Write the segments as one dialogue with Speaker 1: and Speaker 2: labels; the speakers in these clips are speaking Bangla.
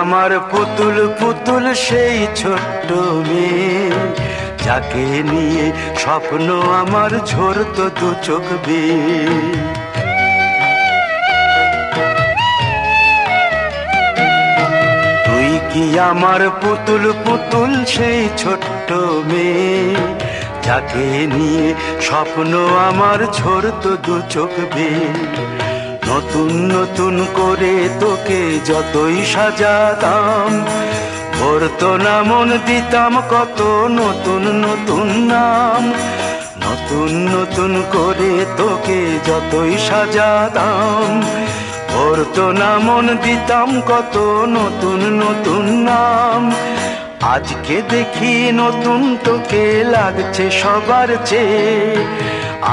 Speaker 1: আমার পুতুল পুতুল সেই ছোট্ট মেয়ে, যাকে নিয়ে স্বপ্ন আমার ঝরতো দু চোখ বেয়ে। তুই কি আমার পুতুল পুতুল সেই ছোট্ট মেয়ে, যাকে নিয়ে স্বপ্ন আমার ঝরতো দু চোখ বেয়ে। নতুন নতুন করে তোকে যতই সাজাতাম, ভরতো না মন দিতাম কত নতুন নতুন নাম। নতুন নতুন করে তোকে যতই সাজাতাম, ভরতো না মন দিতাম কত নতুন নতুন নাম। আজকে দেখি নতুন তোকে লাগছে সবার চেয়ে,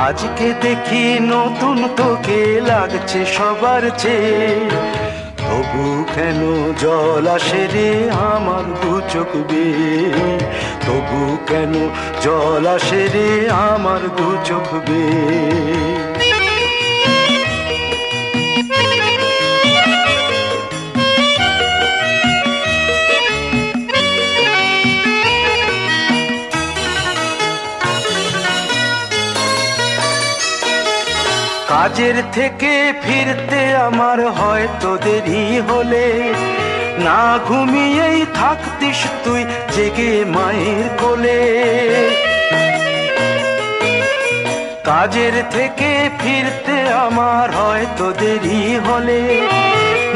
Speaker 1: আজকে দেখি নতুন তোকে লাগছে সবার চেয়ে। তবু কেন জল আসে রে আমার দু চোখ বেয়ে, তবু কেন জল আসে রে আমার দু চোখ বেয়ে। কাজের থেকে ফিরতে আমার হয়তো দেরি হলে, না ঘুমিয়েই থাকতিস তুই জেগে মায়ের কোলে। কাজের থেকে ফিরতে আমার হয়তো দেরি হলে,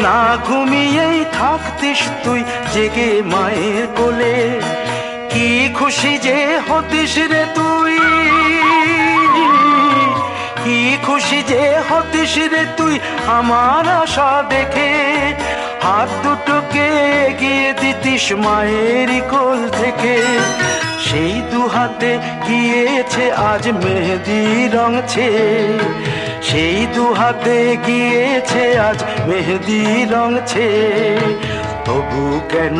Speaker 1: না ঘুমিয়েই থাকতিস তুই জেগে মায়ের কোলে। কি খুশি যে হতিস রে তুই, কি খুশি যে হতিস রে তুই আমার আশা দেখে। হাত দুটোকে এগিয়ে দিতিস মায়ের কোল থেকে, সেই দু হাতে গিয়েছে আজ মেহেদি রং ছেয়ে। সেই দু হাতে গিয়েছে আজ মেহেদি রং ছেয়ে। তবু কেন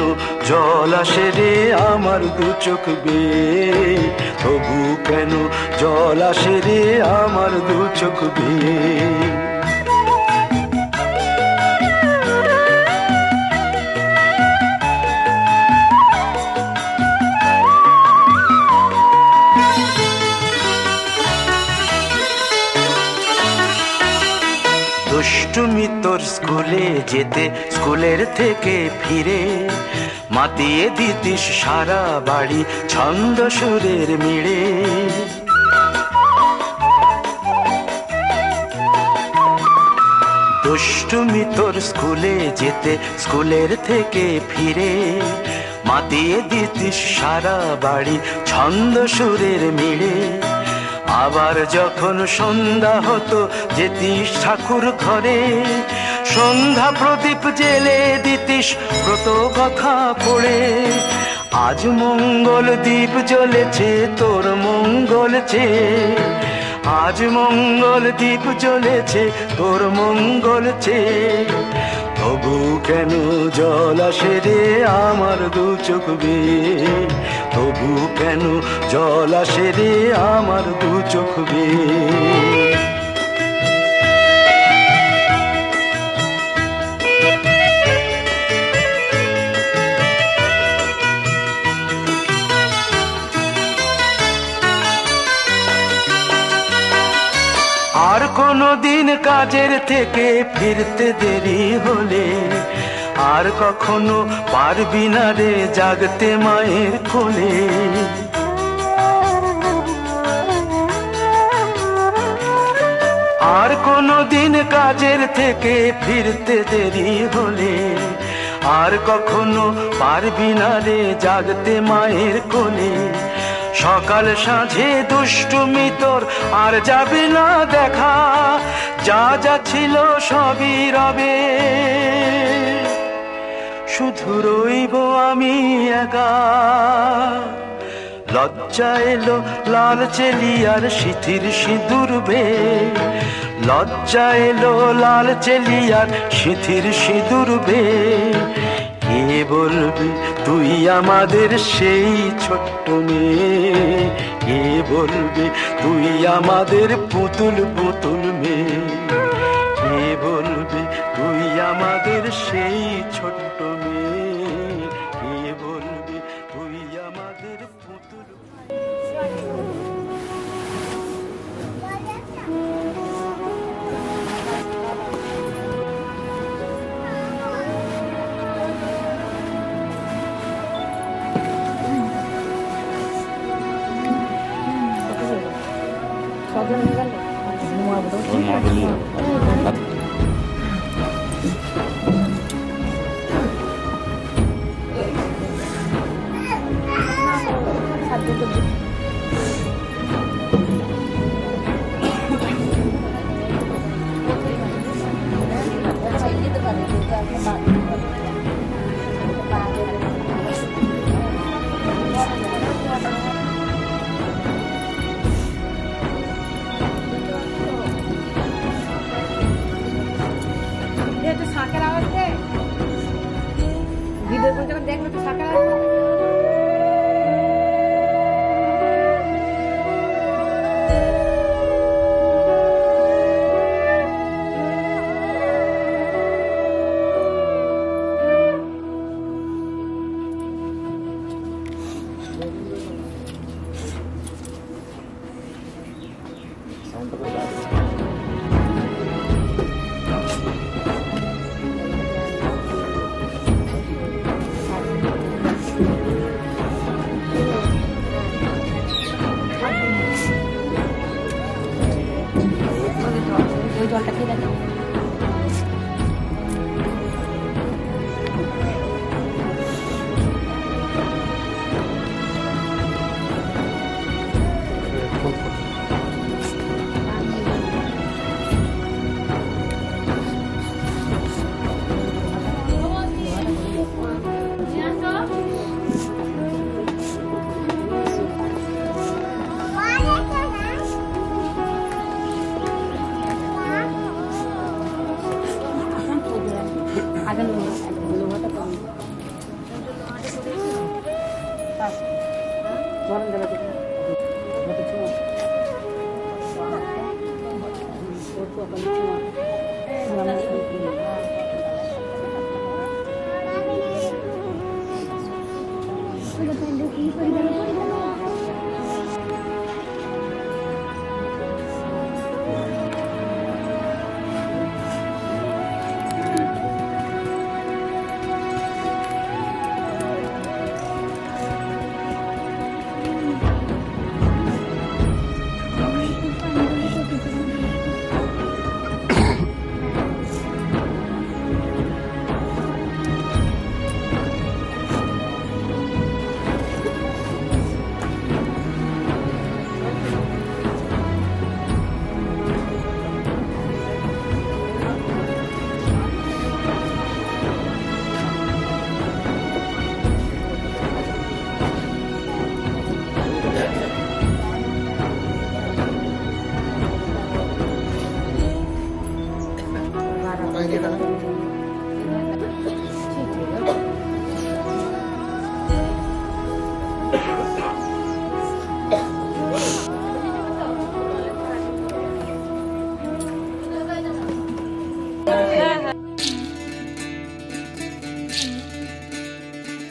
Speaker 1: জল আসে রে আমার দু চোখ বেয়ে, তবু কেন জল আসে রে আমার দু চোখ বেয়ে। দুষ্টুমি তোর স্কুলে যেতে, স্কুলের থেকে ফিরে মাতিয়ে দিতিস সারা বাড়ি ছন্দ সুরের মিড়ে। দুষ্টুমি তোর স্কুলে যেতে, স্কুলের থেকে ফিরে মাতিয়ে দিতিস সারা বাড়ি ছন্দ সুরের মিড়ে। আবার যখন সন্ধ্যা হতো যেতিস ঠাকুর ঘরে, সন্ধ্যা প্রদীপ জেলে দিতিস ব্রত কথা পড়ে। আজ মঙ্গল দ্বীপ জ্বলেছে তোর মঙ্গল চেয়ে, আজ মঙ্গল দ্বীপ জ্বলেছে তোর মঙ্গল চেয়ে। তবু কেন জল আসে রে আমার দু চোখ বেয়ে, তবু কেন জল আসে রে আমার দু চোখ বেয়ে। কাজের থেকে ফিরতে দেরি হলে আর কখনো পারবি না রে জাগতে মায়ের কোলে। আর কোনো দিন কাজের থেকে ফিরতে দেরি হলে আর কখনো পারবি না রে জাগতে মায়ের কোলে। সকাল সাঁঝে দুষ্টুমি তোর আর যাবে না দেখা, যা যা ছিল সবই রবে, শুধু রইব আমি একা। লজ্জা এলো লাল চেলিয়ার সিথির সিঁদুর বে, লজ্জা এলো লাল চেলিয়ার সিথির সিঁদুর বে। কে বলবে তুই আমাদের সেই ছোট্ট মেয়ে, কে বলবে তুই আমাদের পুতুল পুতুল মেয়ে, কে বলবে তুই আমাদের সেই ছোট্ট মেয়ে, কে বলবে তুই আমাদের পুতুল।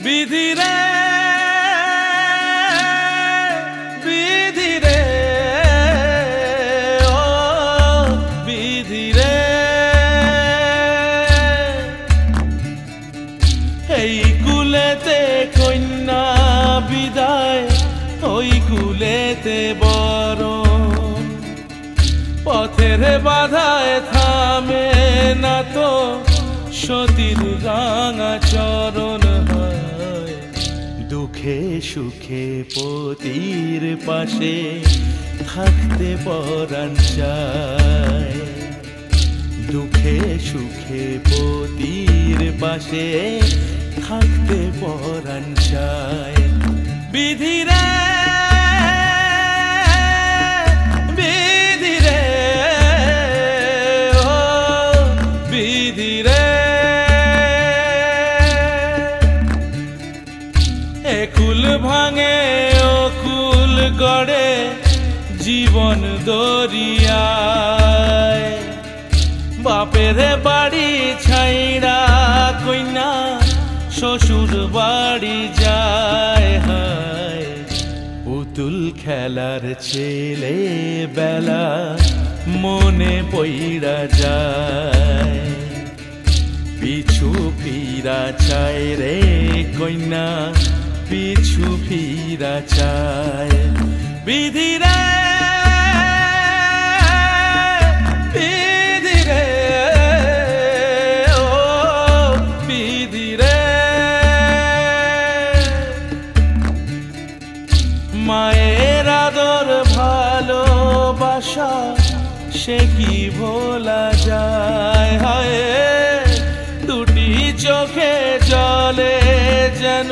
Speaker 2: বিধি রে বিধি রে ও বিধি রে ফুলেতে বরণ পথের বাধায় থামে না তো সতীর রাঙা চরণ হয় দুঃখে সুখে পতির পাশে থাকতে পরাণ চায় দুঃখে সুখে পতির পাশে থাকতে পরাণ চায় বিধিরে বিধিরে ও বিধিরে একুল ভাঙে অকুল গড়ে জীবন দরিয়ায় বাপের বাড়ি ছাইড়া কইনা শ্বশুর বাড়ি যায় হায় পুতুল খেলার ছেলে বেলা মনে পইড়া যায় পিছু ফিরা চায় রে কইনা পিছু ফিরা চায় বিধিরে বিধিরে ও বিধিরে মায়ের আদর ভালোবাসা সে কি ভোলা যায় হায় দুটি চোখে জলে যেন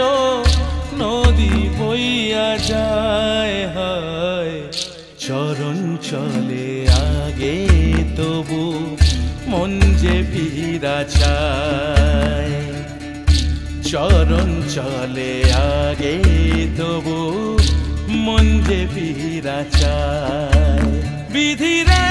Speaker 2: নদী বইয়া যায় হায় চরণ চলে আগে তবু মন যে ফিরা চায় চরণ চলে আগে তবু মন যে ফিরা চায় বিধিরে